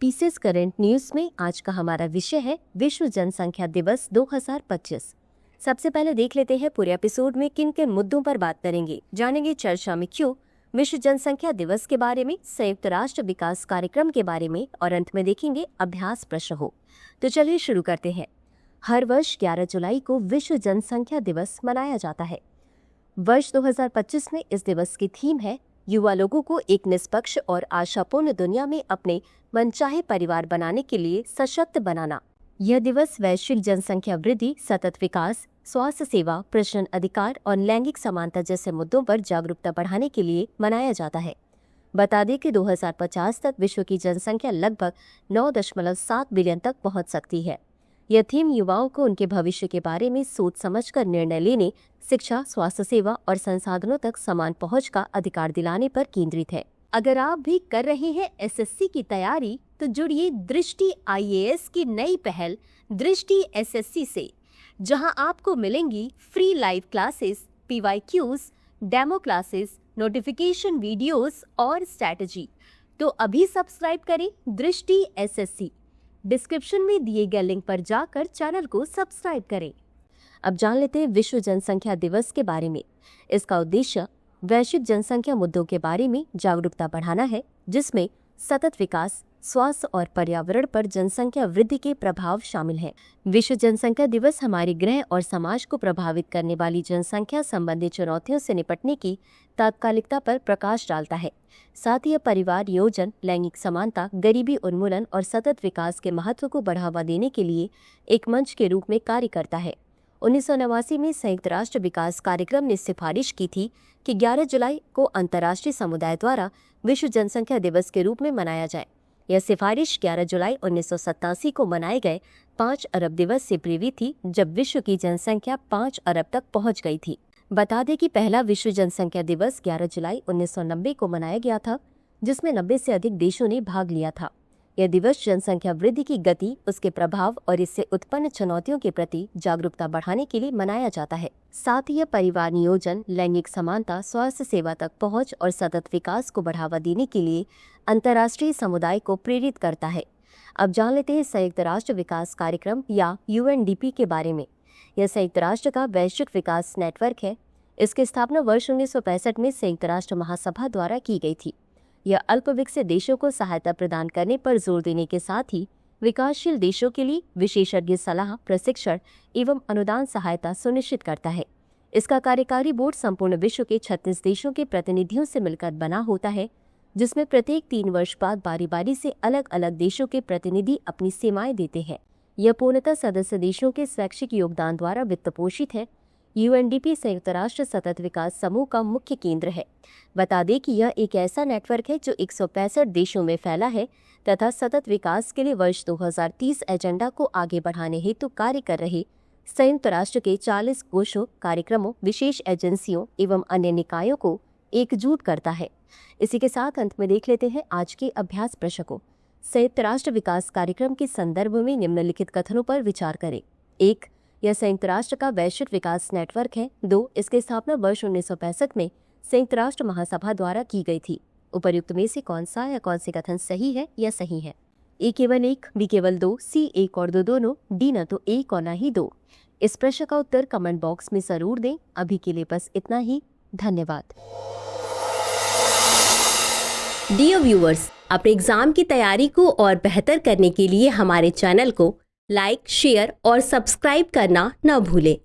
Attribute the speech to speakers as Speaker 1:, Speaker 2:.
Speaker 1: Pieces current news में आज का हमारा विषय है विश्व जनसंख्या दिवस 2025। सबसे पहले देख लेते हैं पूरे एपिसोड में किन किन मुद्दों पर बात करेंगे। जानेंगे चर्चा में क्यों, विश्व जनसंख्या दिवस के बारे में, संयुक्त राष्ट्र विकास कार्यक्रम के बारे में और अंत में देखेंगे अभ्यास प्रश्न हो। तो चलिए शुरू करते हैं। हर वर्ष 11 जुलाई को विश्व जनसंख्या दिवस मनाया जाता है। वर्ष 2025 में इस दिवस की थीम है युवा लोगों को एक निष्पक्ष और आशापूर्ण दुनिया में अपने मनचाहे परिवार बनाने के लिए सशक्त बनाना। यह दिवस वैश्विक जनसंख्या वृद्धि, सतत विकास, स्वास्थ्य सेवा, प्रजनन अधिकार और लैंगिक समानता जैसे मुद्दों पर जागरूकता बढ़ाने के लिए मनाया जाता है। बता दें कि 2050 तक विश्व की जनसंख्या लगभग 9.7 बिलियन तक पहुंच सकती है। यह थीम युवाओं को उनके भविष्य के बारे में सोच समझकर निर्णय लेने, शिक्षा, स्वास्थ्य सेवा और संसाधनों तक समान पहुंच का अधिकार दिलाने पर केंद्रित है। अगर आप भी कर रहे हैं एसएससी की तैयारी तो जुड़िए दृष्टि आईएएस की नई पहल दृष्टि एसएससी से, जहां आपको मिलेंगी free live classes, PYQs, demo classes, notification videos और स्ट्रैटेजी। तो अभी सब्सक्राइब करें दृष्टि एसएससी। डिस्क्रिप्शन में दिए गए लिंक पर जाकर चैनल को सब्सक्राइब करें। अब जान लेते हैं विश्व जनसंख्या दिवस के बारे में। इसका उद्देश्य वैश्विक जनसंख्या मुद्दों के बारे में जागरूकता बढ़ाना है, जिसमें सतत विकास, स्वास्थ्य और पर्यावरण पर जनसंख्या वृद्धि के प्रभाव शामिल हैं। विश्व जनसंख्या दिवस हमारे ग्रह और समाज को प्रभावित करने वाली जनसंख्या संबंधी चुनौतियों से निपटने की तात्कालिकता पर प्रकाश डालता है। साथ ही यह परिवार नियोजन, लैंगिक समानता, गरीबी उन्मूलन और सतत विकास के महत्व को बढ़ावा देने के लिए एक मंच के रूप में कार्य करता है। 1989 में संयुक्त राष्ट्र विकास कार्यक्रम ने सिफारिश की थी कि 11 जुलाई को अंतर्राष्ट्रीय समुदाय द्वारा विश्व जनसंख्या दिवस के रूप में मनाया जाए। यह सिफारिश 11 जुलाई 1987 को मनाए गए 5 अरब दिवस से प्रेरित थी, जब विश्व की जनसंख्या 5 अरब तक पहुंच गई थी। बता दें कि पहला विश्व जनसंख्या दिवस 11 जुलाई 1990 को मनाया गया था, जिसमें 90 से अधिक देशों ने भाग लिया था। यह दिवस जनसंख्या वृद्धि की गति, उसके प्रभाव और इससे उत्पन्न चुनौतियों के प्रति जागरूकता बढ़ाने के लिए मनाया जाता है। साथ ही यह परिवार नियोजन, लैंगिक समानता, स्वास्थ्य सेवा तक पहुंच और सतत विकास को बढ़ावा देने के लिए अंतर्राष्ट्रीय समुदाय को प्रेरित करता है। अब जान लेते हैं संयुक्त राष्ट्र विकास कार्यक्रम या यूएनडीपी के बारे में। यह संयुक्त राष्ट्र का वैश्विक विकास नेटवर्क है। इसकी स्थापना वर्ष 1965 में संयुक्त राष्ट्र महासभा द्वारा की गई थी। यह अल्पविकसित देशों को सहायता प्रदान करने पर जोर देने के साथ ही विकासशील देशों के लिए विशेषज्ञ सलाह, प्रशिक्षण एवं अनुदान सहायता सुनिश्चित करता है। इसका कार्यकारी बोर्ड संपूर्ण विश्व के 36 देशों के प्रतिनिधियों से मिलकर बना होता है, जिसमें प्रत्येक 3 वर्ष बाद बारी बारी से अलग अलग देशों के प्रतिनिधि अपनी सेवाएं देते हैं। यह पूर्णतः सदस्य देशों के स्वैच्छिक योगदान द्वारा वित्त पोषित है। यूएनडीपी संयुक्त राष्ट्र सतत विकास समूह का मुख्य केंद्र है। बता दें कि यह एक ऐसा नेटवर्क है जो 165 देशों में फैला है तथा सतत विकास के लिए वर्ष 2030 एजेंडा को आगे बढ़ाने हेतु कार्य कर रहे संयुक्त राष्ट्र के 40 कोषों, कार्यक्रमों, विशेष एजेंसियों एवं अन्य निकायों को एकजुट करता है। इसी के साथ अंत में देख लेते हैं आज के अभ्यास प्रश्न को। संयुक्त राष्ट्र विकास कार्यक्रम के संदर्भ में निम्नलिखित कथनों पर विचार करें। 1. यह संयुक्त राष्ट्र का वैश्विक विकास नेटवर्क है। 2. इसकी स्थापना वर्ष 1965 में संयुक्त राष्ट्र महासभा द्वारा की गई थी। उपर्युक्त में से कौन सा या कौन से कथन सही है या सही है? ए केवल 1, बी केवल 2, सी 1 और 2 दोनों, डी न तो 1 और न ही 2। इस प्रश्न का उत्तर कमेंट बॉक्स में जरूर दें। अभी के लिए बस इतना ही। धन्यवाद। डियर व्यूअर्स, अपने एग्जाम की तैयारी को और बेहतर करने के लिए हमारे चैनल को लाइक, शेयर और सब्सक्राइब करना न भूलें।